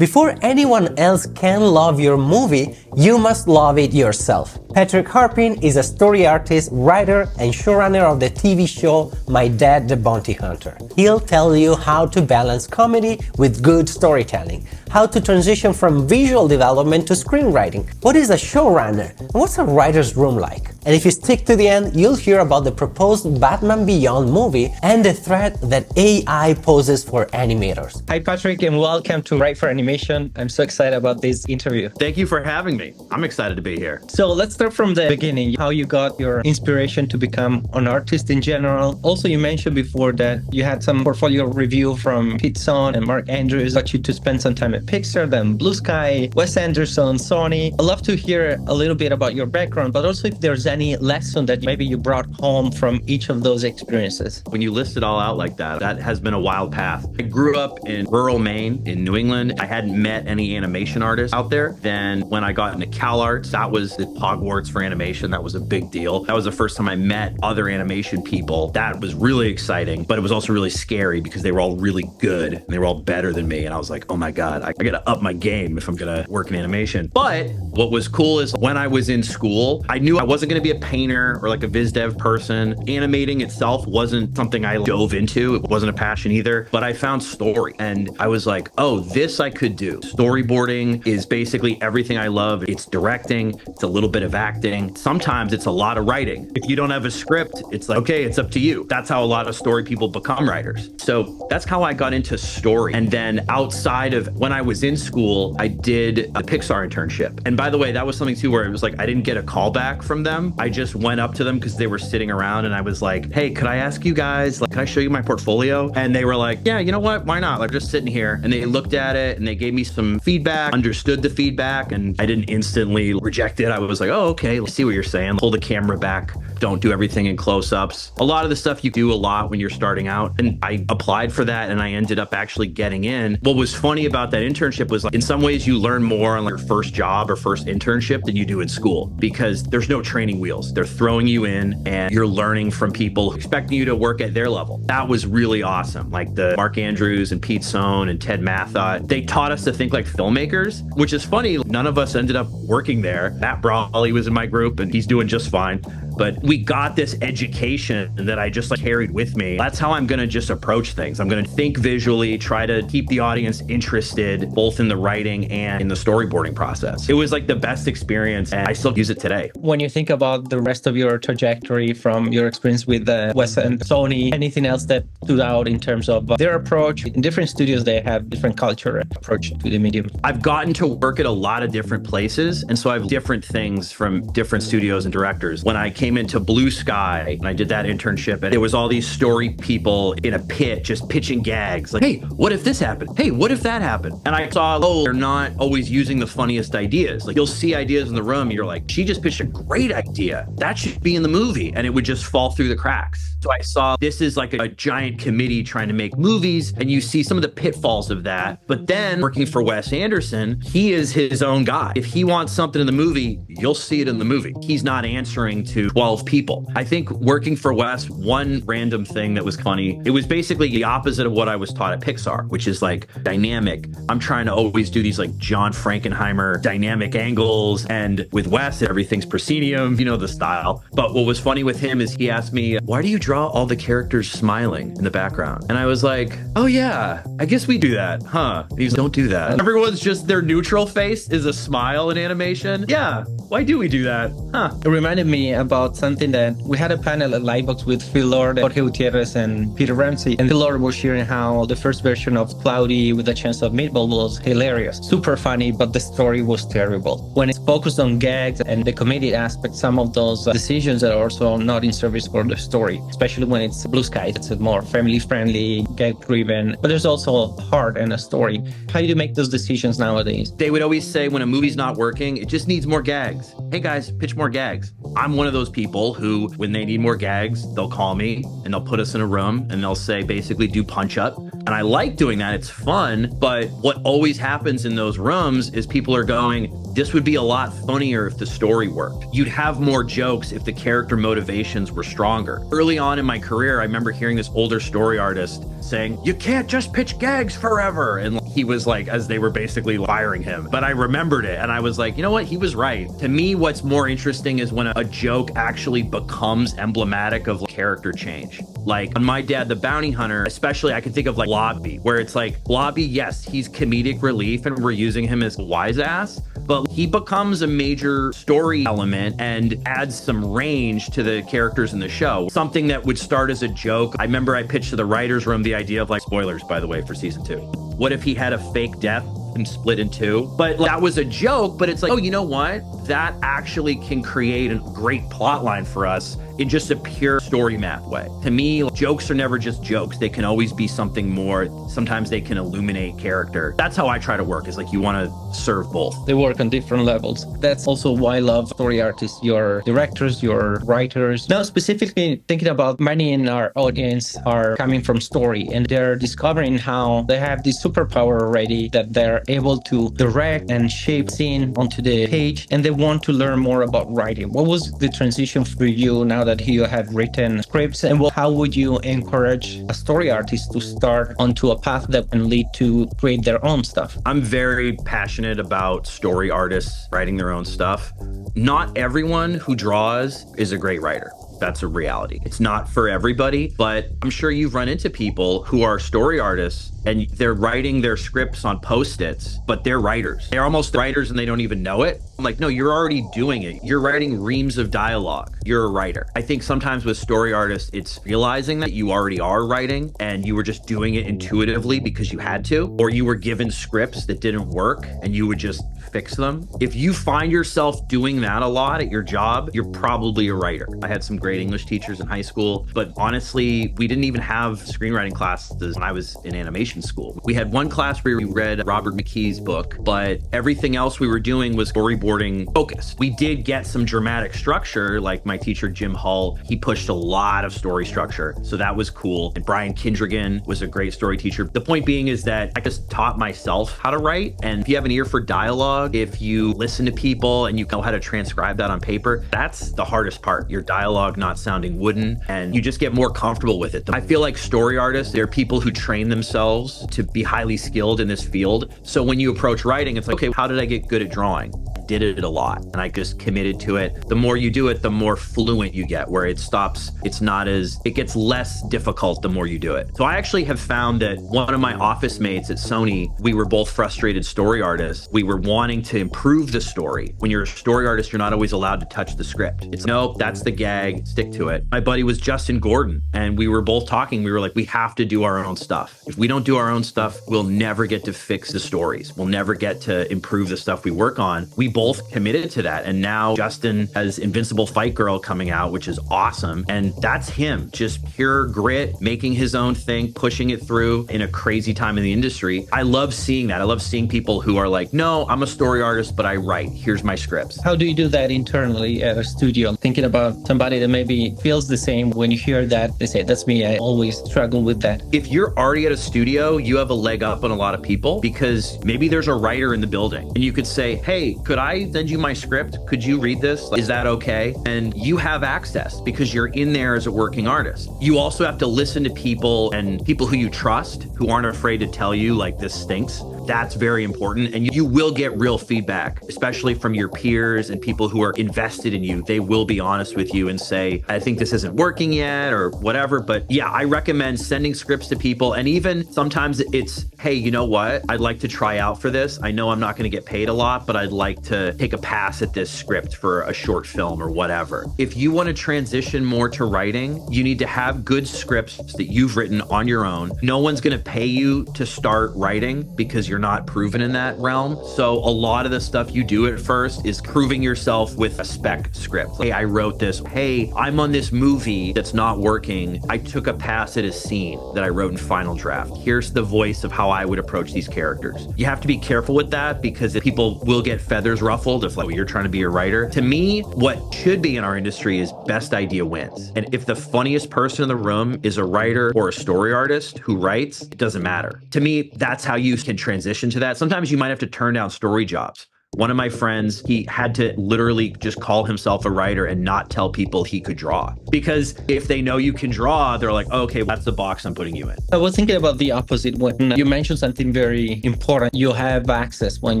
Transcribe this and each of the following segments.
Before anyone else can love your movie, you must love it yourself. Harpin is a story artist, writer, and showrunner of the TV show My Dad the Bounty Hunter. He'll tell you how to balance comedy with good storytelling, how to transition from visual development to screenwriting, what is a showrunner, and what's a writer's room like. And if you stick to the end, you'll hear about the proposed Batman Beyond movie and the threat that AI poses for animators. Hi Patrick, and welcome to Write for Animation. I'm so excited about this interview. Thank you for having me. I'm excited to be here. So let's start from the beginning, how you got your inspiration to become an artist in general. Also, you mentioned before that you had some portfolio review from Pietro and Mark Andrews, got you to spend some time at Pixar, then Blue Sky, Wes Anderson, Sony. I'd love to hear a little bit about your background, but also if there's any lesson that maybe you brought home from each of those experiences. When you list it all out like that, that has been a wild path. I grew up in rural Maine in New England. I hadn't met any animation artists out there. Then when I got into CalArts, that was the Hogwarts for animation. That was a big deal. That was the first time I met other animation people. That was really exciting, but it was also really scary because they were all really good and they were all better than me. And I was like, oh my God, I gotta up my game if I'm gonna work in animation. But what was cool is when I was in school, I knew I wasn't gonna be a painter or like a viz dev person. Animating itself wasn't something I dove into. It wasn't a passion either, but I found story and I was like, oh, this I could do. Storyboarding is basically everything I love. It's directing, it's a little bit of acting. Sometimes it's a lot of writing. If you don't have a script, it's like, okay, it's up to you. That's how a lot of story people become writers. So that's how I got into story. And then outside of when I was in school, I did a Pixar internship. And by the way, that was something too where it was like, I didn't get a call back from them. I just went up to them because they were sitting around and I was like, hey, could I ask you guys, like, can I show you my portfolio? And they were like, yeah, you know what? Why not? Like, just sitting here. And they looked at it and they gave me some feedback, understood the feedback, and I didn't instantly reject it. I was like, oh, okay, let's see what you're saying. Pull the camera back. Don't do everything in close-ups. A lot of the stuff you do a lot when you're starting out. And I applied for that and I ended up actually getting in. What was funny about that internship was like, in some ways you learn more on like your first job or first internship than you do in school because there's no training wheels. They're throwing you in and you're learning from people expecting you to work at their level. That was really awesome. Like the Mark Andrews and Pete Sohn and Ted Mathot, they taught us to think like filmmakers, which is funny. None of us ended up working there. Matt Brawley was in my group and he's doing just fine. But we got this education that I just like carried with me. That's how I'm gonna just approach things. I'm gonna think visually, try to keep the audience interested, both in the writing and in the storyboarding process. It was like the best experience and I still use it today. When you think about the rest of your trajectory from your experience with Wes and Sony, anything else that stood out in terms of their approach? In different studios, they have different culture approach to the medium. I've gotten to work at a lot of different places. And so I have different things from different studios and directors. When I came into Blue Sky and I did that internship and there was all these story people in a pit just pitching gags like, hey, what if this happened? Hey, what if that happened? And I saw, oh, they're not always using the funniest ideas. Like you'll see ideas in the room and you're like, she just pitched a great idea. That should be in the movie. And it would just fall through the cracks. So I saw this is like a giant committee trying to make movies and you see some of the pitfalls of that. But then working for Wes Anderson, he is his own guy. If he wants something in the movie, you'll see it in the movie. He's not answering to 12 people. I think working for Wes, one random thing that was funny, it was basically the opposite of what I was taught at Pixar, which is like dynamic. I'm trying to always do these like John Frankenheimer dynamic angles. And with Wes, everything's proscenium, you know, the style. But what was funny with him is he asked me, why do you draw all the characters smiling in the background? And I was like, oh yeah, I guess we do that, huh? And he's like, don't do that. Everyone's just their neutral face is a smile in animation. Yeah, why do we do that? Huh? It reminded me about something that we had a panel at Livebox with Phil Lord, Jorge Gutierrez, and Peter Ramsey. And Phil Lord was sharing how the first version of Cloudy with a Chance of Meatball was hilarious, super funny, but the story was terrible. When it's focused on gags and the comedic aspect, some of those decisions are also not in service for the story, especially when it's Blue Sky. It's more family-friendly, gag-driven, but there's also heart and a story. How do you make those decisions nowadays? They would always say when a movie's not working, it just needs more gags. gags. Hey guys, pitch more gags. I'm one of those people who, when they need more gags, they'll call me and they'll put us in a room and they'll say, basically do punch up. And I like doing that. It's fun. But what always happens in those rooms is people are going, this would be a lot funnier if the story worked. You'd have more jokes if the character motivations were stronger. Early on in my career, I remember hearing this older story artist saying, you can't just pitch gags forever. And he was like, as they were basically firing him. But I remembered it and I was like, you know what? He was right. To me, what's more interesting is when a joke actually becomes emblematic of character change. Like on My Dad, the Bounty Hunter, especially I can think of like Blobby, where it's like Blobby, yes, he's comedic relief and we're using him as a wise ass, but he becomes a major story element and adds some range to the characters in the show. Something that would start as a joke. I remember I pitched to the writer's room the idea of like, spoilers, by the way, for season 2. What if he had a fake death and split in 2? But that was a joke, but it's like, oh, you know what? That actually can create a great plot line for us in just a pure story map way. To me, jokes are never just jokes. They can always be something more. Sometimes they can illuminate character. That's how I try to work, is like you want to serve both. They work on different levels. That's also why I love story artists, your directors, your writers. Now, specifically thinking about many in our audience are coming from story and they're discovering how they have this superpower already that they're able to direct and shape scene onto the page, and they want to learn more about writing. What was the transition for you now that you have written scripts, and how would you encourage a story artist to start onto a path that can lead to create their own stuff? I'm very passionate about story artists writing their own stuff. Not everyone who draws is a great writer. That's a reality. It's not for everybody, but I'm sure you've run into people who are story artists and they're writing their scripts on Post-its, but they're writers. They're almost writers and they don't even know it. I'm like, no, you're already doing it. You're writing reams of dialogue. You're a writer. I think sometimes with story artists, it's realizing that you already are writing and you were just doing it intuitively because you had to, or you were given scripts that didn't work and you would just fix them. If you find yourself doing that a lot at your job, you're probably a writer. I had some great English teachers in high school, but honestly, we didn't even have screenwriting classes when I was in animation school. We had one class where we read Robert McKee's book, but everything else we were doing was storyboarding focused. We did get some dramatic structure, like my teacher, Jim Hull, he pushed a lot of story structure. So that was cool. And Brian Kindrigan was a great story teacher. The point being is that I just taught myself how to write. And if you have an ear for dialogue, if you listen to people and you know how to transcribe that on paper, that's the hardest part. Your dialogue not sounding wooden, and you just get more comfortable with it. I feel like story artists, they're people who train themselves to be highly skilled in this field. So when you approach writing, it's like, okay, how did I get good at drawing? Did it a lot and I just committed to it. The more you do it, the more fluent you get, where it stops. It gets less difficult the more you do it. So I actually have found that one of my office mates at Sony, we were both frustrated story artists. We were wanting to improve the story. When you're a story artist, you're not always allowed to touch the script. It's nope, that's the gag, stick to it. My buddy was Justin Gordon and we were both talking. We were like, we have to do our own stuff. If we don't do our own stuff, we'll never get to fix the stories. We'll never get to improve the stuff we work on. We both committed to that. And now Justin has Invincible Fight Girl coming out, which is awesome. And that's him, just pure grit, making his own thing, pushing it through in a crazy time in the industry. I love seeing that. I love seeing people who are like, no, I'm a story artist, but I write. Here's my scripts. How do you do that internally at a studio? Thinking about somebody that maybe feels the same when you hear that, they say, that's me. I always struggle with that. If you're already at a studio, you have a leg up on a lot of people because maybe there's a writer in the building and you could say, hey, could I send you my script? Could you read this? Is that okay? And you have access because you're in there as a working artist. You also have to listen to people and people who you trust, who aren't afraid to tell you like this stinks. That's very important. And you will get real feedback, especially from your peers and people who are invested in you. They will be honest with you and say, I think this isn't working yet or whatever. But yeah, I recommend sending scripts to people. And even sometimes it's, hey, you know what? I'd like to try out for this. I know I'm not going to get paid a lot, but I'd like to take a pass at this script for a short film or whatever. If you want to transition more to writing, you need to have good scripts that you've written on your own. No one's going to pay you to start writing because you're not proven in that realm. So a lot of the stuff you do at first is proving yourself with a spec script. Hey, I wrote this. Hey, I'm on this movie that's not working. I took a pass at a scene that I wrote in final draft. Here's the voice of how I would approach these characters. You have to be careful with that because people will get feathers ruffled if like you're trying to be a writer. To me, what should be in our industry is best idea wins. And if the funniest person in the room is a writer or a story artist who writes, it doesn't matter. To me, that's how you can transition to that. Sometimes you might have to turn down story jobs. One of my friends, he had to literally just call himself a writer and not tell people he could draw. Because if they know you can draw, they're like, oh, okay, that's the box I'm putting you in. I was thinking about the opposite when you mentioned something very important. You have access when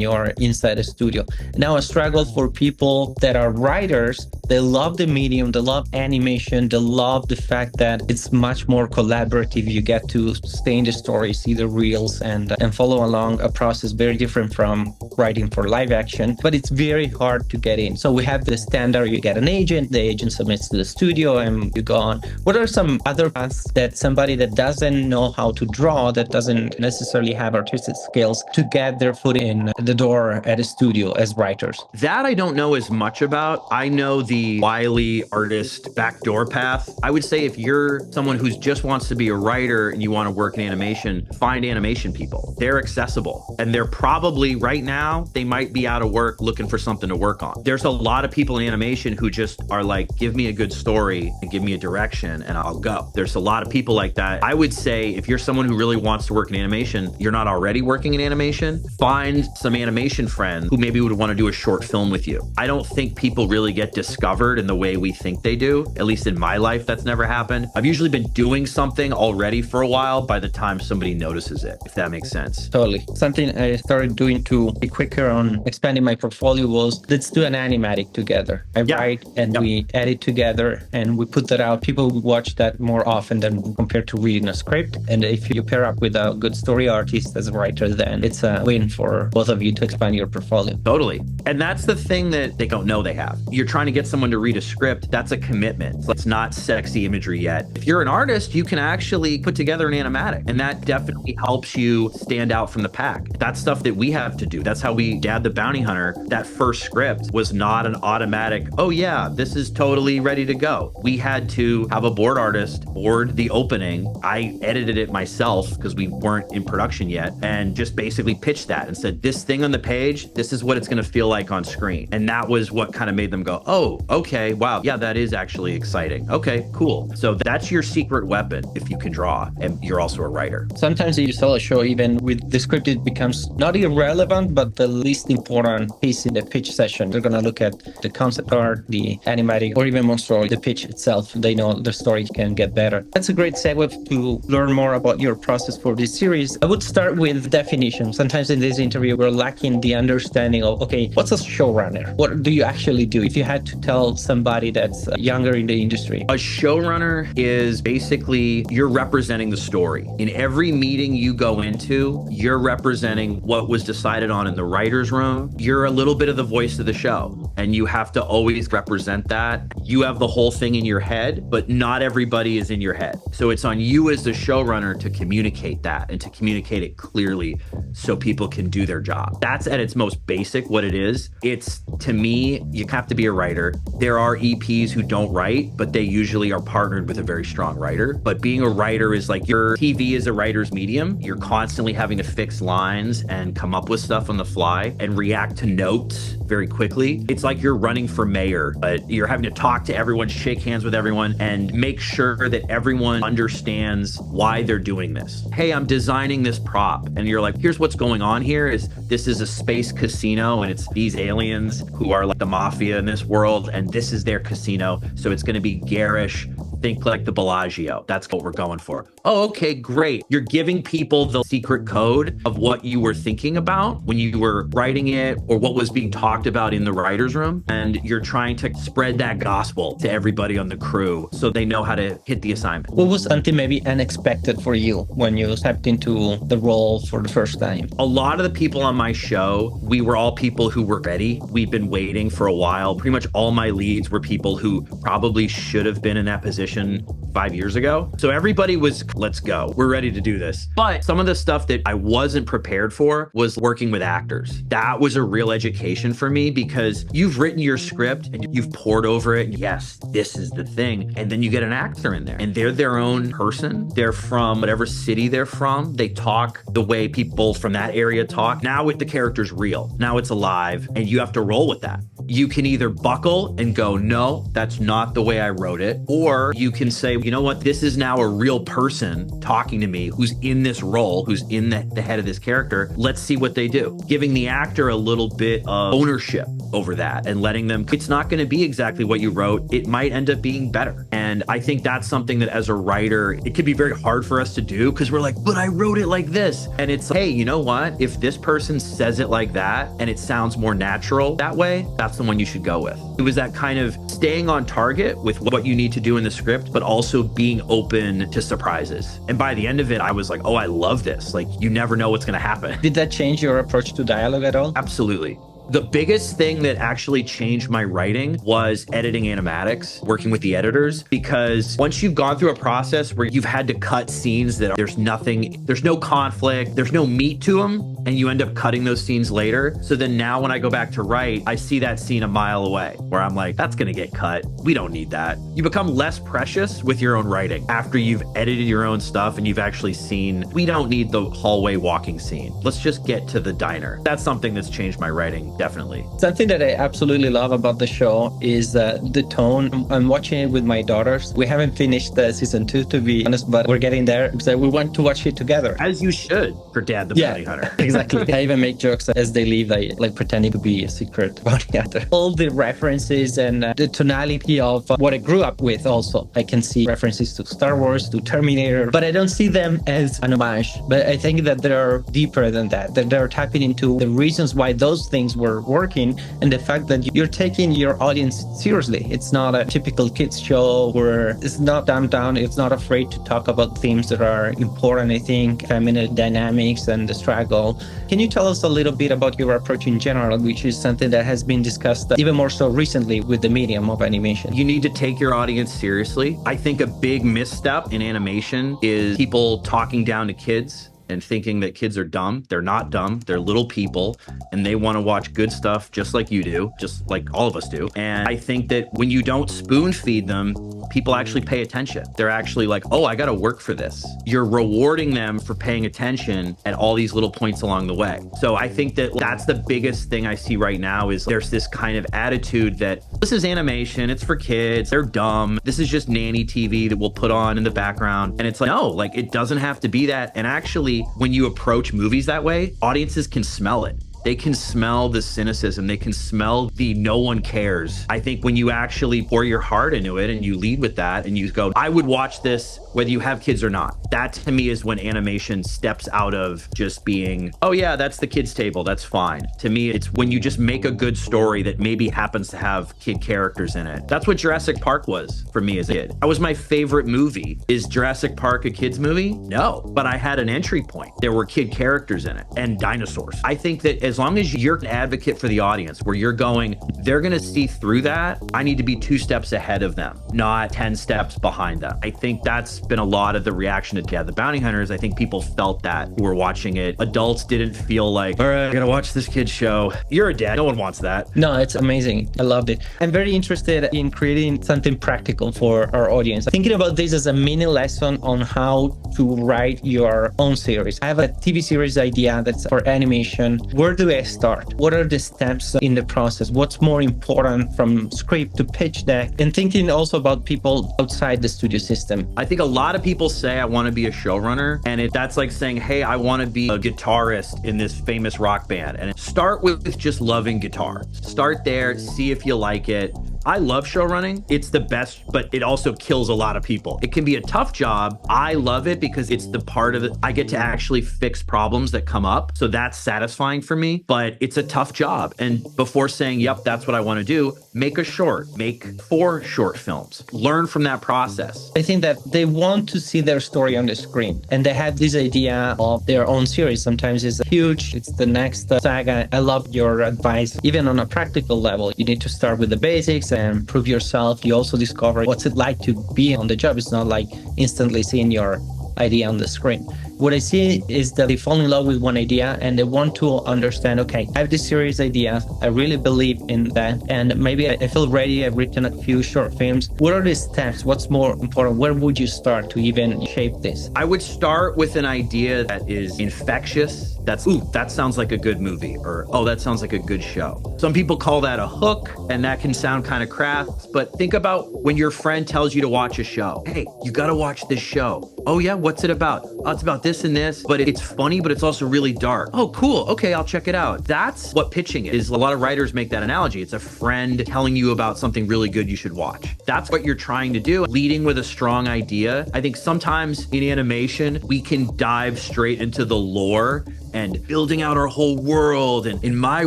you're inside a studio. Now, a struggle for people that are writers, they love the medium, they love animation, they love the fact that it's much more collaborative. You get to stay in the story, see the reels, and follow along a process very different from writing for live action, but it's very hard to get in. So we have the standard, you get an agent, the agent submits to the studio and you go on. What are some other paths that somebody that doesn't know how to draw, that doesn't necessarily have artistic skills to get their foot in the door at a studio as writers? That I don't know as much about. I know the wily artist backdoor path. I would say if you're someone who just wants to be a writer and you want to work in animation, find animation people. They're accessible and they're probably right now, they might be out of work looking for something to work on. There's a lot of people in animation who just are like, give me a good story and give me a direction and I'll go. There's a lot of people like that. I would say if you're someone who really wants to work in animation, you're not already working in animation, find some animation friends who maybe would want to do a short film with you. I don't think people really get discovered in the way we think they do. At least in my life, that's never happened. I've usually been doing something already for a while by the time somebody notices it, if that makes sense. Totally. Something I started doing to be quicker on expanding my portfolio was, let's do an animatic together. I write and we edit together and we put that out. People watch that more often than compared to reading a script. And if you pair up with a good story artist as a writer, then it's a win for both of you to expand your portfolio. Totally. And that's the thing that they don't know they have. You're trying to get someone to read a script. That's a commitment. It's not sexy imagery yet. If you're an artist, you can actually put together an animatic, and that definitely helps you stand out from the pack. That's stuff that we have to do. That's how we Dad the Bounty Hunter. That first script was not an automatic, oh yeah, this is totally ready to go. We had to have a board artist board the opening. I edited it myself because we weren't in production yet, and just basically pitched that and said, this thing on the page, this is what it's going to feel like on screen. And that was what kind of made them go, oh, okay, wow, yeah, that is actually exciting. Okay, cool. So that's your secret weapon if you can draw and you're also a writer. Sometimes you sell a show, even with the script, it becomes not irrelevant, but the least important piece in the pitch session. They're going to look at the concept art, the animatic, or even more so, the pitch itself. They know the story can get better. That's a great segue to learn more about your process for this series. I would start with definition. Sometimes in this interview, we're lacking the understanding of, okay, what's a showrunner? What do you actually do? If you had to tell somebody that's younger in the industry. A showrunner is basically, you're representing the story. In every meeting you go into, you're representing what was decided on in the writer's room. You're a little bit of the voice of the show, and you have to always represent that. You have the whole thing in your head, but not everybody is in your head. So it's on you as the showrunner to communicate that and to communicate it clearly so people can do their job. That's at its most basic what it is. It's, to me, you have to be a writer. There are EPs who don't write, but they usually are partnered with a very strong writer. But being a writer is like, your TV is a writer's medium. You're constantly having to fix lines and come up with stuff on the fly and react to notes very quickly. It's like you're running for mayor, but you're having to talk to everyone, shake hands with everyone, and make sure that everyone understands why they're doing this. Hey, I'm designing this prop. And you're like, here's what's going on here is this is a space casino, and it's these aliens who are like the mafia in this world, and this is their casino. So it's going to be garish. Think like the Bellagio. That's what we're going for. Oh, okay, great. You're giving people the secret code of what you were thinking about when you were writing it or what was being talked about in the writer's room. And you're trying to spread that gospel to everybody on the crew so they know how to hit the assignment. What was something maybe unexpected for you when you stepped into the role for the first time? A lot of the people on my show, we were all people who were ready. We've been waiting for a while. Pretty much all my leads were people who probably should have been in that position audition 5 years ago. So everybody was, let's go, we're ready to do this. But some of the stuff that I wasn't prepared for was working with actors. That was a real education for me because you've written your script and you've poured over it. And yes, this is the thing. And then you get an actor in there and they're their own person. They're from whatever city they're from. They talk the way people from that area talk. Now with the character's real. Now it's alive and you have to roll with that. You can either buckle and go, no, that's not the way I wrote it. Or you can say, you know what, this is now a real person talking to me who's in this role, who's in the head of this character. Let's see what they do. Giving the actor a little bit of ownership over that and letting them, it's not going to be exactly what you wrote. It might end up being better. And I think that's something that as a writer, it could be very hard for us to do because we're like, but I wrote it like this. And it's, hey, you know what? If this person says it like that and it sounds more natural that way, that's the one you should go with. It was that kind of staying on target with what you need to do in the script, but also being open to surprises. And by the end of it, I was like, oh, I love this. Like, you never know what's going to happen. Did that change your approach to dialogue at all? Absolutely. The biggest thing that actually changed my writing was editing animatics, working with the editors, because once you've gone through a process where you've had to cut scenes that there's no conflict, there's no meat to them, and you end up cutting those scenes later. So then now when I go back to write, I see that scene a mile away where I'm like, that's gonna get cut. We don't need that. You become less precious with your own writing after you've edited your own stuff and you've actually seen, we don't need the hallway walking scene. Let's just get to the diner. That's something that's changed my writing. Definitely. Something that I absolutely love about the show is the tone. I'm watching it with my daughters. We haven't finished season 2, to be honest, but we're getting there because we want to watch it together. As you should for Dad the Bounty Hunter. Exactly. I even make jokes as they leave, like pretending to be a secret bounty hunter. All the references and the tonality of what I grew up with also. I can see references to Star Wars, to Terminator, but I don't see them as an homage. But I think that they're deeper than that they're tapping into the reasons why those things were working and the fact that you're taking your audience seriously. It's not a typical kids show where it's not dumbed down. It's not afraid to talk about themes that are important, I think, feminine dynamics and the struggle. Can you tell us a little bit about your approach in general, which is something that has been discussed even more so recently with the medium of animation? You need to take your audience seriously. I think a big misstep in animation is people talking down to kids and thinking that kids are dumb. They're not dumb. They're little people and they want to watch good stuff just like you do, just like all of us do. And I think that when you don't spoon feed them, people actually pay attention. They're actually like, oh, I got to work for this. You're rewarding them for paying attention at all these little points along the way. So I think that that's the biggest thing I see right now is there's this kind of attitude that this is animation, it's for kids, they're dumb. This is just nanny TV that we'll put on in the background. And it's like, no, like it doesn't have to be that. And actually, when you approach movies that way, audiences can smell it. They can smell the cynicism. They can smell the no one cares. I think when you actually pour your heart into it and you lead with that and you go, I would watch this whether you have kids or not. That to me is when animation steps out of just being, oh yeah, that's the kids table, that's fine. To me, it's when you just make a good story that maybe happens to have kid characters in it. That's what Jurassic Park was for me as a kid. That was my favorite movie. Is Jurassic Park a kid's movie? No, but I had an entry point. There were kid characters in it and dinosaurs. I think that as long as you're an advocate for the audience where you're going, they're gonna see through that, I need to be 2 steps ahead of them, not 10 steps behind them. I think that's been a lot of the reaction to Dad the Bounty Hunters. I think people felt that who were watching it. Adults didn't feel like, all right, I gotta watch this kid's show. You're a dad, no one wants that. No, it's amazing. I loved it. I'm very interested in creating something practical for our audience. Thinking about this as a mini lesson on how to write your own series. I have a TV series idea that's for animation. Where do I start? What are the steps in the process? What's more important from script to pitch deck? And thinking also about people outside the studio system. I think a lot of people say I want to be a showrunner, and that's like saying, hey, I want to be a guitarist in this famous rock band. And start with just loving guitar. Start there, see if you like it. I love showrunning. It's the best, but it also kills a lot of people. It can be a tough job. I love it because it's the part of it. I get to actually fix problems that come up. So that's satisfying for me, but it's a tough job. And before saying, yep, that's what I want to do, make a short, make 4 short films, learn from that process. I think that they want to see their story on the screen and they have this idea of their own series. Sometimes it's huge. It's the next saga. I love your advice. Even on a practical level, you need to start with the basics. practice and prove yourself. You also discover what's it like to be on the job. It's not like instantly seeing your idea on the screen. What I see is that they fall in love with one idea and they want to understand, okay, I have this series idea. I really believe in that. And maybe I feel ready. I've written a few short films. What are the steps? What's more important? Where would you start to even shape this? I would start with an idea that is infectious. That's, ooh, that sounds like a good movie, or, oh, that sounds like a good show. Some people call that a hook, and that can sound kind of crass, but think about when your friend tells you to watch a show. Hey, you got to watch this show. Oh yeah, what's it about? Oh, it's about this and this, but it's funny, but it's also really dark. Oh, cool. Okay, I'll check it out. That's what pitching is. A lot of writers make that analogy. It's a friend telling you about something really good you should watch. That's what you're trying to do, leading with a strong idea. I think sometimes in animation, we can dive straight into the lore and building out our whole world. And in my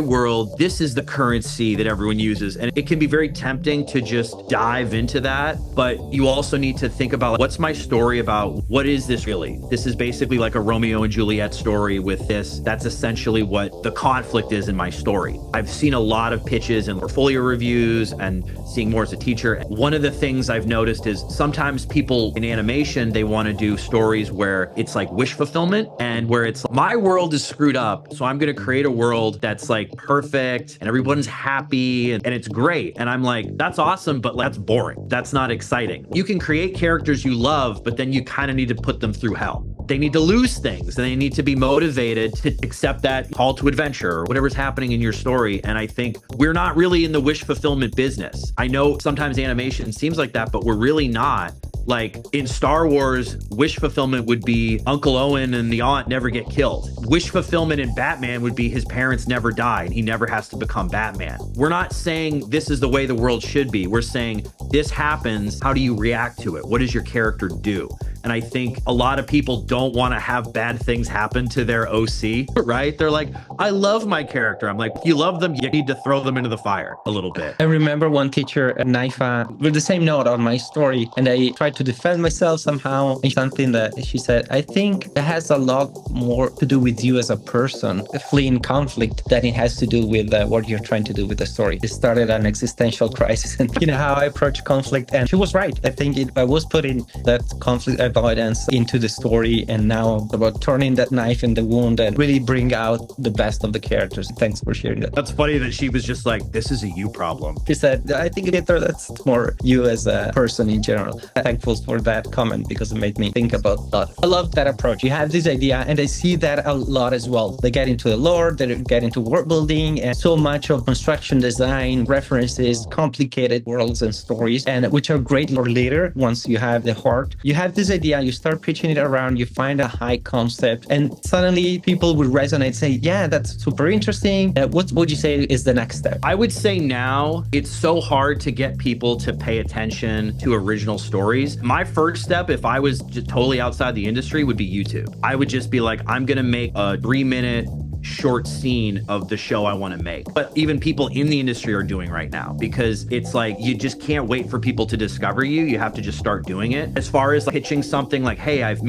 world, this is the currency that everyone uses. And it can be very tempting to just dive into that. But you also need to think about, what's my story about? What is this really? This is basically like a Romeo and Juliet story with this. That's essentially what the conflict is in my story. I've seen a lot of pitches and portfolio reviews and seeing more as a teacher. One of the things I've noticed is sometimes people in animation, they want to do stories where it's like wish fulfillment and where it's my world is screwed up, so I'm going to create a world that's like perfect and everyone's happy and it's great. And I'm like, that's awesome, but that's boring. That's not exciting. You can create characters you love, but then you kind of need to put them through hell. They need to lose things and they need to be motivated to accept that call to adventure or whatever's happening in your story. And I think we're not really in the wish fulfillment business. I know sometimes animation seems like that, but we're really not. Like in Star Wars, wish fulfillment would be Uncle Owen and the aunt never get killed. Wish fulfillment in Batman would be his parents never die and he never has to become Batman. We're not saying this is the way the world should be. We're saying this happens. How do you react to it? What does your character do? And I think a lot of people don't want to have bad things happen to their OC, right? They're like, I love my character. I'm like, you love them, you need to throw them into the fire a little bit. I remember one teacher at NIFA with the same note on my story, and I tried to defend myself somehow. And something that she said, I think it has a lot more to do with you as a person, fleeing conflict, than it has to do with what you're trying to do with the story. It started an existential crisis, and you know how I approach conflict. And she was right. I think I was putting that conflict avoidance into the story, and now about turning that knife in the wound and really bring out the best of the characters. Thanks for sharing that. That's funny that she was just like, this is a you problem. She said, I think that's more you as a person in general. I'm thankful for that comment because it made me think about that. I love that approach. You have this idea, and I see that a lot as well. They get into the lore, they get into world building, and so much of construction design, references, complicated worlds and stories, and which are great for later once you have the heart. You have this idea, you start pitching it around, you find a high concept, and suddenly people will resonate, say, yeah, that's super interesting. What would you say is the next step? I would say now it's so hard to get people to pay attention to original stories. My first step, if I was just totally outside the industry, would be YouTube. I would just be like, I'm going to make a 3-minute short scene of the show I want to make. But even people in the industry are doing right now, because it's like, you just can't wait for people to discover you. You have to just start doing it. As far as like pitching something like, hey, I've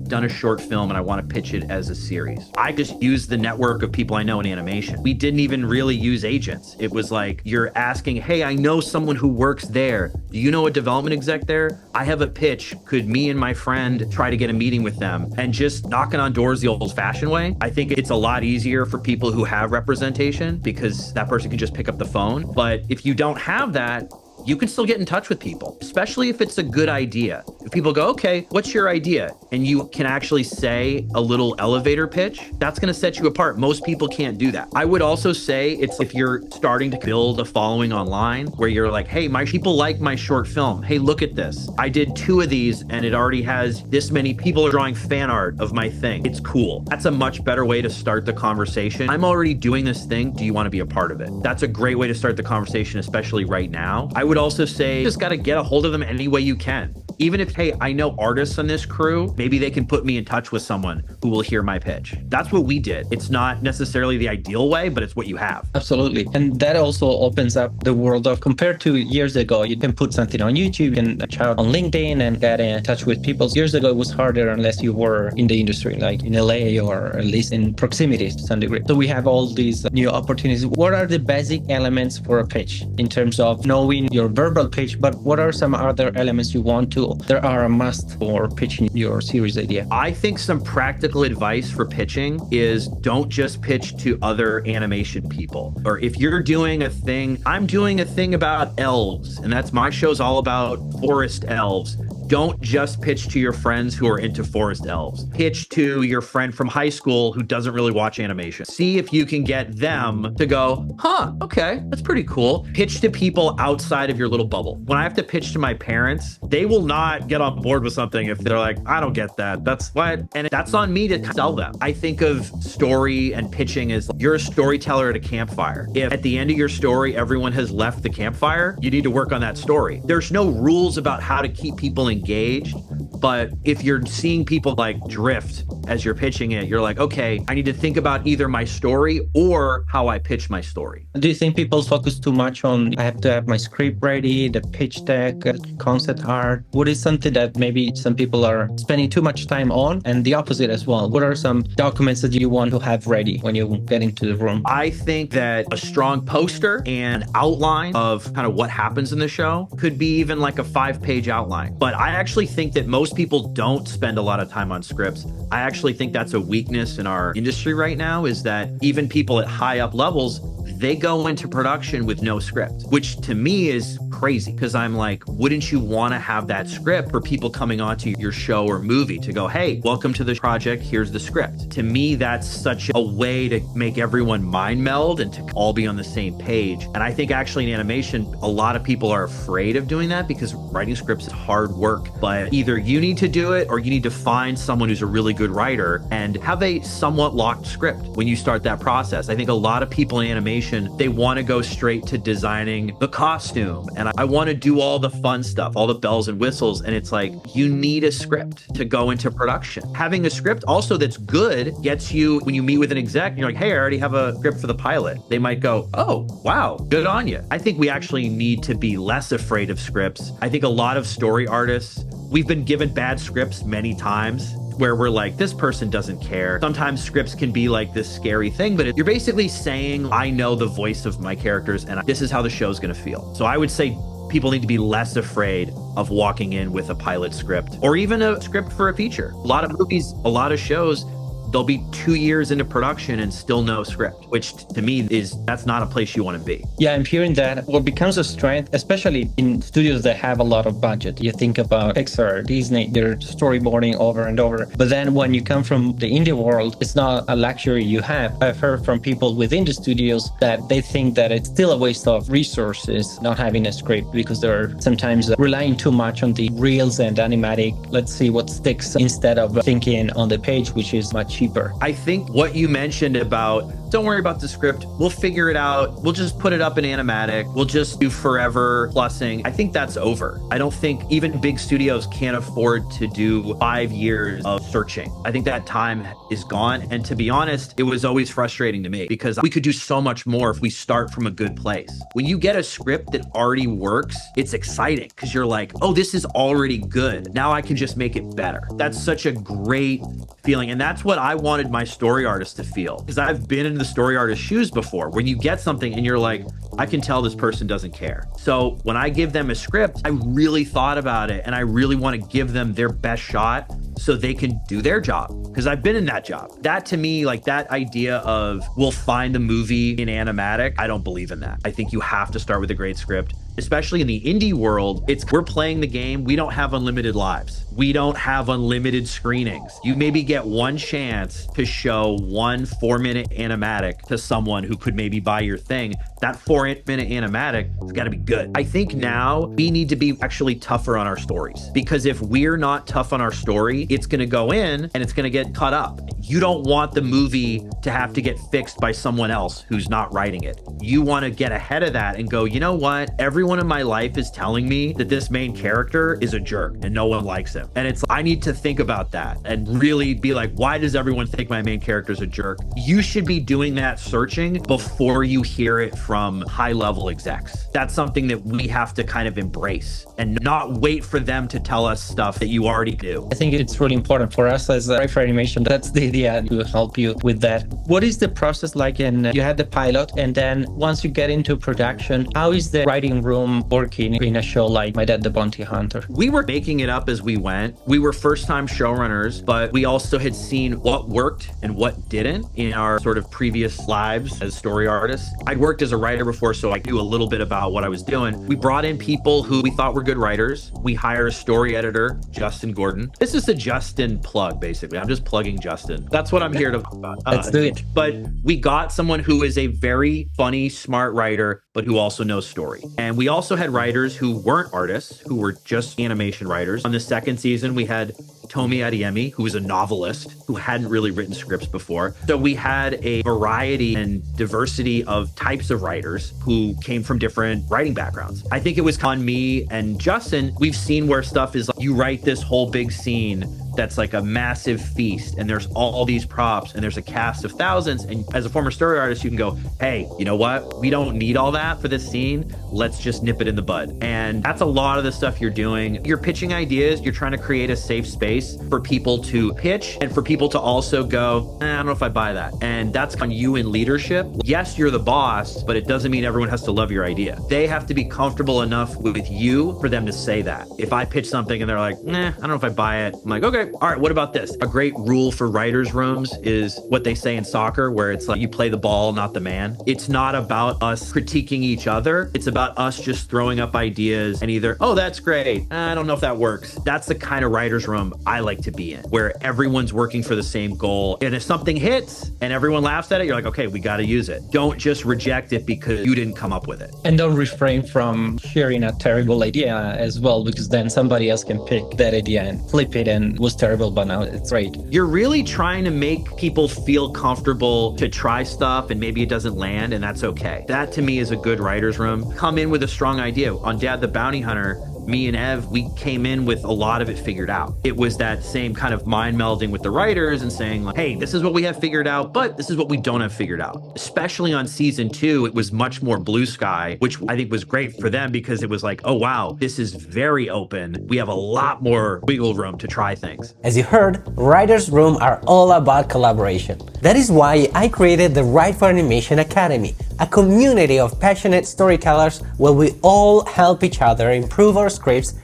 done a short film and I want to pitch it as a series. I just use the network of people I know in animation. We didn't even really use agents. It was like, you're asking, hey, I know someone who works there. Do you know a development exec there? I have a pitch. Could me and my friend try to get a meeting with them? And just knocking on doors the old fashioned way. I think it's a lot easier for people who have representation, because that person can just pick up the phone. But if you don't have that, you can still get in touch with people, especially if it's a good idea. If people go, okay, what's your idea? And you can actually say a little elevator pitch, that's going to set you apart. Most people can't do that. I would also say it's if you're starting to build a following online where you're like, hey, my people like my short film. Hey, look at this. I did 2 of these and it already has this many people are drawing fan art of my thing. It's cool. That's a much better way to start the conversation. I'm already doing this thing. Do you want to be a part of it? That's a great way to start the conversation, especially right now. I would also say, just got to get a hold of them any way you can. Even if, hey, I know artists on this crew, maybe they can put me in touch with someone who will hear my pitch. That's what we did. It's not necessarily the ideal way, but it's what you have. Absolutely. And that also opens up the world of, compared to years ago, you can put something on YouTube and shout on LinkedIn and get in touch with people. Years ago, it was harder unless you were in the industry, like in LA or at least in proximity to some degree. So we have all these new opportunities. What are the basic elements for a pitch in terms of knowing your verbal pitch, but what are some other elements you want to, there are a must for pitching your series idea? I think some practical advice for pitching is don't just pitch to other animation people. Or if you're doing a thing, I'm doing a thing about elves, and that's my show's all about forest elves. Don't just pitch to your friends who are into forest elves. Pitch to your friend from high school who doesn't really watch animation. See if you can get them to go, huh, okay, that's pretty cool. Pitch to people outside of your little bubble. When I have to pitch to my parents, they will not get on board with something if they're like, I don't get that. That's what, and that's on me to sell them. I think of story and pitching as you're a storyteller at a campfire. If at the end of your story, everyone has left the campfire, you need to work on that story. There's no rules about how to keep people engaged, but if you're seeing people like drift as you're pitching it, you're like, okay, I need to think about either my story or how I pitch my story. Do you think people focus too much on, I have to have my script ready, the pitch deck, concept art? What is something that maybe some people are spending too much time on, and the opposite as well? What are some documents that you want to have ready when you get into the room? I think that a strong poster and outline of kind of what happens in the show could be even like a 5-page outline. But I actually think that most people don't spend a lot of time on scripts. I actually think that's a weakness in our industry right now, is that even people at high up levels, they go into production with no script, which to me is crazy, because I'm like, wouldn't you want to have that script for people coming onto your show or movie to go, hey, welcome to the project, here's the script. To me, that's such a way to make everyone mind meld and to all be on the same page. And I think actually in animation, a lot of people are afraid of doing that because writing scripts is hard work. But either you need to do it or you need to find someone who's a really good writer and have a somewhat locked script when you start that process. I think a lot of people in animation, they want to go straight to designing the costume, and I want to do all the fun stuff, all the bells and whistles. And it's like, you need a script to go into production. Having a script also that's good gets you, when you meet with an exec, you're like, hey, I already have a script for the pilot. They might go, oh, wow, good on you. I think we actually need to be less afraid of scripts. I think a lot of story artists, we've been given bad scripts many times where we're like, this person doesn't care. Sometimes scripts can be like this scary thing, but you're basically saying, I know the voice of my characters and this is how the show's gonna feel. So I would say people need to be less afraid of walking in with a pilot script or even a script for a feature. A lot of movies, a lot of shows, they'll be 2 years into production and still no script, which to me that's not a place you want to be. Yeah, I'm hearing that what becomes a strength, especially in studios that have a lot of budget. You think about Pixar, Disney, they're storyboarding over and over. But then when you come from the indie world, it's not a luxury you have. I've heard from people within the studios that they think that it's still a waste of resources not having a script because they're sometimes relying too much on the reels and animatic, let's see what sticks, instead of thinking on the page, which is much cheaper. I think what you mentioned about, don't worry about the script, we'll figure it out, we'll just put it up in animatic, we'll just do forever plussing, I think that's over. I don't think even big studios can't afford to do 5 years of searching. I think that time is gone. And to be honest, it was always frustrating to me because we could do so much more if we start from a good place. When you get a script that already works, it's exciting because you're like, oh, this is already good. Now I can just make it better. That's such a great feeling. And that's what I wanted my story artist to feel, because I've been in the story artist's shoes before, when you get something and you're like, I can tell this person doesn't care. So when I give them a script, I really thought about it and I really want to give them their best shot so they can do their job, because I've been in that job. That to me, like that idea of we'll find the movie in animatic, I don't believe in that. I think you have to start with a great script. Especially in the indie world, we're playing the game. We don't have unlimited lives. We don't have unlimited screenings. You maybe get one chance to show one 4-minute animatic to someone who could maybe buy your thing. That 4-minute animatic has got to be good. I think now we need to be actually tougher on our stories, because if we're not tough on our story, it's going to go in and it's going to get cut up. You don't want the movie to have to get fixed by someone else who's not writing it. You want to get ahead of that and go, you know what? Everyone in my life is telling me that this main character is a jerk and no one likes him. And it's, I need to think about that and really be like, why does everyone think my main character is a jerk? You should be doing that searching before you hear it from high level execs. That's something that we have to kind of embrace and not wait for them to tell us stuff that you already do. I think it's really important for us as a writer for animation. That's the idea, to help you with that. What is the process like? And you had the pilot, and then once you get into production, how is the writing room room working in a show like My Dad the Bounty Hunter? We were making it up as we went. We were first-time showrunners, but we also had seen what worked and what didn't in our sort of previous lives as story artists. I'd worked as a writer before, so I knew a little bit about what I was doing. We brought in people who we thought were good writers. We hired a story editor, Justin Gordon. This is a Justin plug, basically. I'm just plugging Justin. That's what I'm here to Let's do it. But we got someone who is a very funny, smart writer, but who also knows story. And we also had writers who weren't artists, who were just animation writers. On the second season, we had Tomi Adeyemi, who was a novelist who hadn't really written scripts before. So we had a variety and diversity of types of writers who came from different writing backgrounds. I think it was on me and Justin, we've seen where stuff is like, you write this whole big scene that's like a massive feast and there's all these props and there's a cast of thousands. And as a former story artist, you can go, hey, you know what? We don't need all that for this scene. Let's just nip it in the bud. And that's a lot of the stuff you're doing. You're pitching ideas. You're trying to create a safe space for people to pitch and for people to also go, I don't know if I buy that. And that's on you in leadership. Yes, you're the boss, but it doesn't mean everyone has to love your idea. They have to be comfortable enough with you for them to say that. If I pitch something and they're like, I don't know if I buy it. I'm like, okay, all right, what about this? A great rule for writers' rooms is what they say in soccer, where it's like you play the ball, not the man. It's not about us critiquing each other. It's about us just throwing up ideas and either, oh, that's great. I don't know if that works. That's the kind of writers' room I like to be in, where everyone's working for the same goal. And if something hits and everyone laughs at it, you're like, okay, we got to use it. Don't just reject it because you didn't come up with it. And don't refrain from sharing a terrible idea as well, because then somebody else can pick that idea and flip it and was terrible, but now it's great. You're really trying to make people feel comfortable to try stuff and maybe it doesn't land, and that's okay. That to me is a good writer's room. Come in with a strong idea. On Dad the Bounty Hunter, me and Ev, we came in with a lot of it figured out. It was that same kind of mind melding with the writers and saying like, hey, this is what we have figured out, but this is what we don't have figured out. Especially on season 2, it was much more blue sky, which I think was great for them because it was like, oh wow, this is very open. We have a lot more wiggle room to try things. As you heard, writers' room are all about collaboration. That is why I created the WFA for Animation Academy, a community of passionate storytellers where we all help each other improve our scripts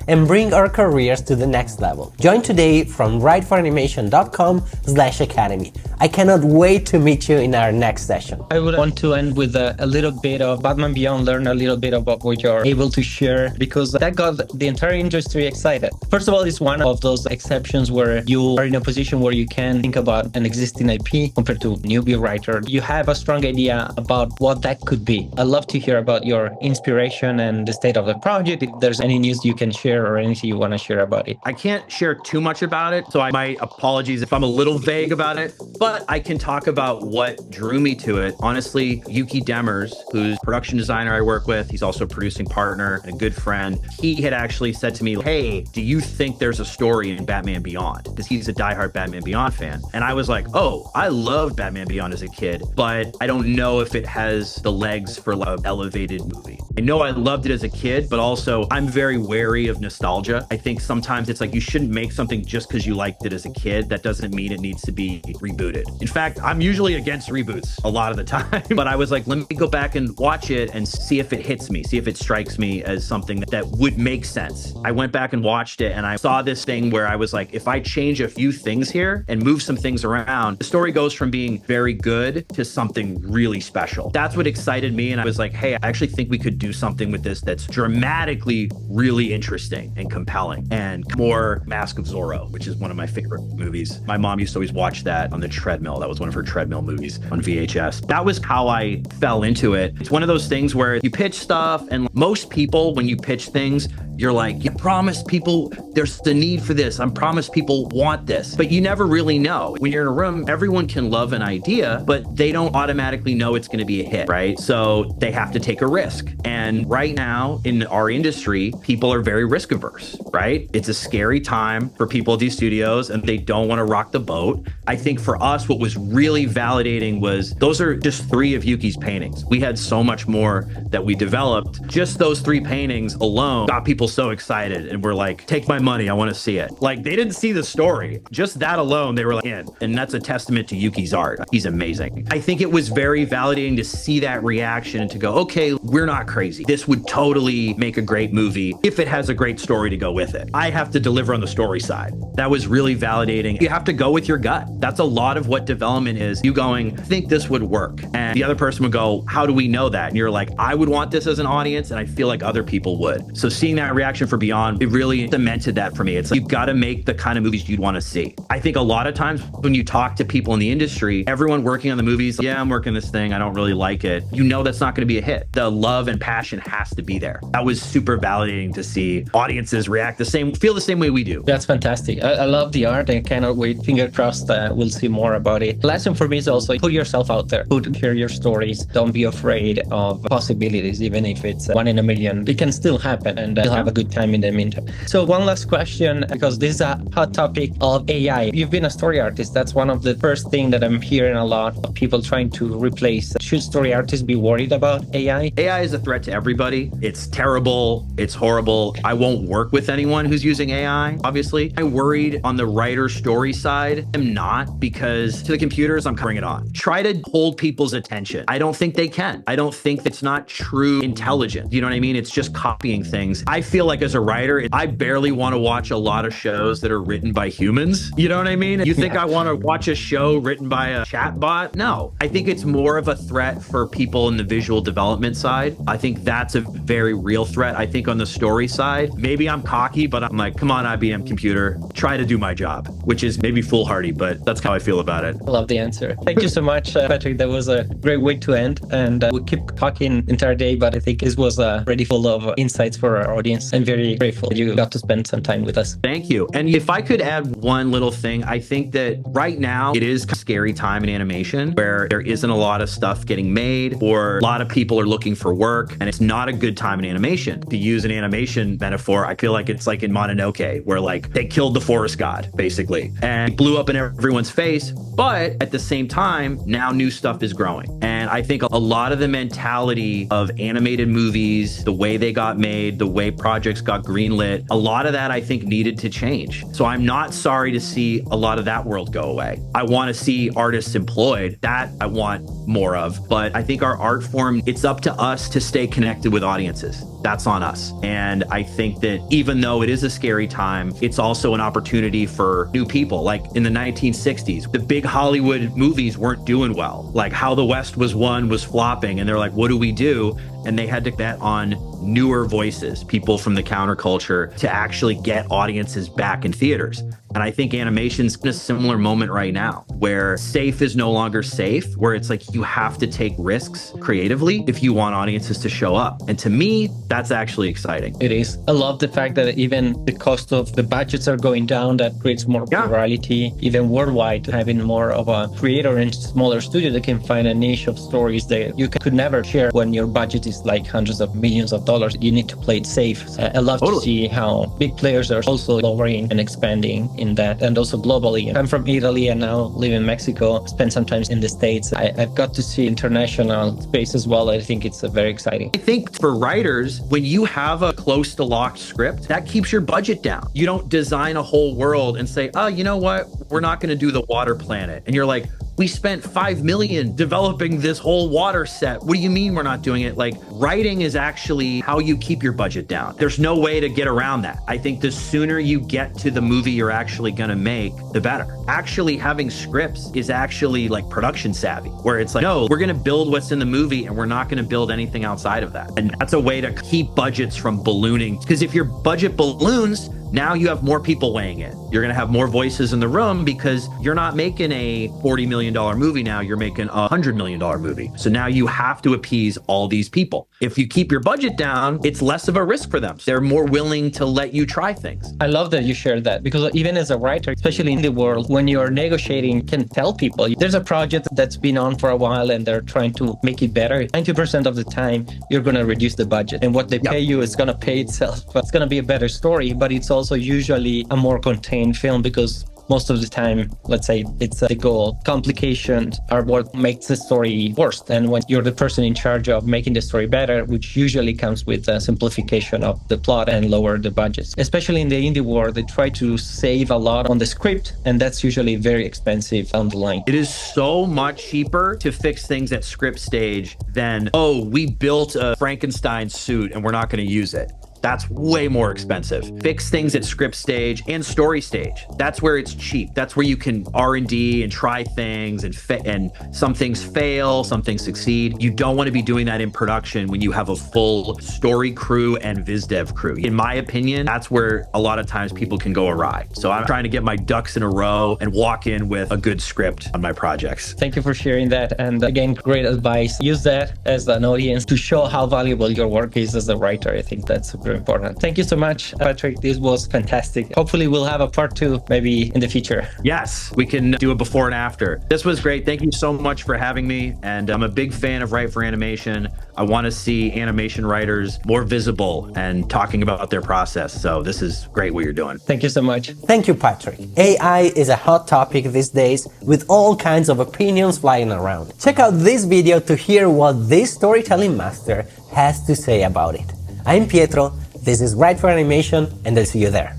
and bring our careers to the next level. Join today from writeforanimation.com/academy. I cannot wait to meet you in our next session. I would want to end with a little bit of Batman Beyond, learn a little bit about what you're able to share, because that got the entire industry excited. First of all, it's one of those exceptions where you are in a position where you can think about an existing IP compared to a newbie writer. You have a strong idea about what that could be. I'd love to hear about your inspiration and the state of the project. If there's any news you can share or anything you want to share about it. I can't share too much about it, so my apologies if I'm a little vague about it, but I can talk about what drew me to it. Honestly, Yuki Demers, who's production designer I work with, he's also a producing partner and a good friend. He had actually said to me, hey, do you think there's a story in Batman Beyond? Because he's a diehard Batman Beyond fan. And I was like, oh, I loved Batman Beyond as a kid, but I don't know if it has the legs for an elevated movie. I know I loved it as a kid, but also I'm very wary of nostalgia. I think sometimes it's like you shouldn't make something just because you liked it as a kid. That doesn't mean it needs to be rebooted. In fact, I'm usually against reboots a lot of the time, but I was like, let me go back and watch it and see if it hits me, see if it strikes me as something that would make sense. I went back and watched it and I saw this thing where I was like, if I change a few things here and move some things around, the story goes from being very good to something really special. That's what excited me. And I was like, hey, I actually think we could do something with this that's dramatically really interesting and compelling, and more Mask of Zorro, which is one of my favorite movies. My mom used to always watch that on the treadmill. That was one of her treadmill movies on VHS. That was how I fell into it. It's one of those things where you pitch stuff, and most people, when you pitch things, you're like, you promise people there's the need for this. I promise people want this, but you never really know. When you're in a room, everyone can love an idea, but they don't automatically know it's going to be a hit, right? So they have to take a risk. And right now in our industry, people are very risk averse, right? It's a scary time for people at these studios and they don't want to rock the boat. I think for us, what was really validating was those are just 3 of Yuki's paintings. We had so much more that we developed. Just those 3 paintings alone got people people so excited and were like, take my money, I want to see it. Like, they didn't see the story. Just that alone, they were like, in. And that's a testament to Yuki's art. He's amazing. I think it was very validating to see that reaction and to go, okay, we're not crazy. This would totally make a great movie if it has a great story to go with it. I have to deliver on the story side. That was really validating. You have to go with your gut. That's a lot of what development is. You going, I think this would work. And the other person would go, how do we know that? And you're like, I would want this as an audience, and I feel like other people would. So seeing that reaction for Beyond, it really cemented that for me. It's like, you've got to make the kind of movies you'd want to see. I think a lot of times when you talk to people in the industry, everyone working on the movies, yeah, I'm working this thing, I don't really like it. You know that's not going to be a hit. The love and passion has to be there. That was super validating to see audiences react feel the same way we do. That's fantastic. I love the art and cannot wait. Finger crossed we'll see more about it. The lesson for me is also put yourself out there. Share your stories. Don't be afraid of possibilities, even if it's 1 in a million. It can still happen, and you'll have a good time in the meantime. So one last question, because this is a hot topic of AI. You've been a story artist. That's one of the first things that I'm hearing a lot of people trying to replace. Should story artists be worried about AI? AI is a threat to everybody. It's terrible. It's horrible. I won't work with anyone who's using AI, obviously. I'm worried on the writer story side. I'm not, because to the computers, I'm covering it on. Try to hold people's attention. I don't think they can. I don't think it's not true intelligence. You know what I mean? It's just copying things. I feel like as a writer, I barely want to watch a lot of shows that are written by humans. You know what I mean? You think I want to watch a show written by a chatbot? No. I think it's more of a threat for people in the visual development side. I think that's a very real threat. I think on the story side, maybe I'm cocky, but I'm like, come on, IBM computer, try to do my job, which is maybe foolhardy, but that's how I feel about it. I love the answer. Thank you so much, Patrick. That was a great way to end. And we keep talking entire day, but I think this was already full of insights for our audience. I'm very grateful you got to spend some time with us. Thank you. And if I could add one little thing, I think that right now it is a scary time in animation where there isn't a lot of stuff getting made, or a lot of people are looking for work, and it's not a good time in animation. To use an animation metaphor, I feel like it's like in Mononoke, where like they killed the forest god, basically, and it blew up in everyone's face. But at the same time, now new stuff is growing. And I think a lot of the mentality of animated movies, the way they got made, the way projects got greenlit, a lot of that I think needed to change. So I'm not sorry to see a lot of that world go away. I want to see artists employed. That I want more of. But I think our art form, it's up to us to stay connected with audiences. That's on us. And I think that even though it is a scary time, it's also an opportunity for new people. Like in the 1960s, the big Hollywood movies weren't doing well. Like How the West Was Won was flopping, and they're like, what do we do? And they had to bet on newer voices, people from the counterculture, to actually get audiences back in theaters. And I think animation's in a similar moment right now, where safe is no longer safe, where it's like you have to take risks creatively if you want audiences to show up. And to me, that's actually exciting. It is. I love the fact that even the cost of the budgets are going down. That creates more plurality, even worldwide, having more of a creator and smaller studio that can find a niche of stories that you could never share when your budget is like hundreds of millions of dollars. You need to play it safe. I love to see how big players are also lowering and expanding in that, and also globally. I'm from Italy and now live in Mexico, spend some time in the States. I've got to see international space as well. I think it's very exciting. I think for writers, when you have a close to locked script, that keeps your budget down. You don't design a whole world and say, oh, you know what? We're not going to do the water planet. And you're like, we spent $5 million developing this whole water set. What do you mean we're not doing it? Like, writing is actually how you keep your budget down. There's no way to get around that. I think the sooner you get to the movie you're actually going to make, the better. Actually having scripts is actually like production savvy, where it's like, no, we're going to build what's in the movie and we're not going to build anything outside of that. And that's a way to keep budgets from ballooning. Because if your budget balloons, now you have more people weighing in. You're going to have more voices in the room because you're not making a $40 million movie now, you're making a $100 million movie. So now you have to appease all these people. If you keep your budget down, it's less of a risk for them. They're more willing to let you try things. I love that you shared that, because even as a writer, especially in the world, when you're negotiating, you can tell people there's a project that's been on for a while and they're trying to make it better. 90% of the time, you're going to reduce the budget, and what they pay you is going to pay itself. It's going to be a better story, but it's also usually a more contained film because most of the time, let's say it's the goal. Complications are what makes the story worse. And when you're the person in charge of making the story better, which usually comes with a simplification of the plot and lower the budgets. Especially in the indie world, they try to save a lot on the script, and that's usually very expensive down the line. It is so much cheaper to fix things at script stage than, oh, we built a Frankenstein suit and we're not going to use it. That's way more expensive. Fix things at script stage and story stage. That's where it's cheap. That's where you can R&D and try things, and some things fail, some things succeed. You don't want to be doing that in production when you have a full story crew and viz dev crew. In my opinion, that's where a lot of times people can go awry. So I'm trying to get my ducks in a row and walk in with a good script on my projects. Thank you for sharing that. And again, great advice. Use that as an audience to show how valuable your work is as a writer. I think that's super important. Thank you so much, Patrick. This was fantastic. Hopefully we'll have a part 2 maybe in the future. Yes, we can do a before and after. This was great. Thank you so much for having me. And I'm a big fan of Write for Animation. I want to see animation writers more visible and talking about their process. So this is great what you're doing. Thank you so much. Thank you, Patrick. AI is a hot topic these days with all kinds of opinions flying around. Check out this video to hear what this storytelling master has to say about it. I'm Pietro. This is Write for Animation, and I'll see you there.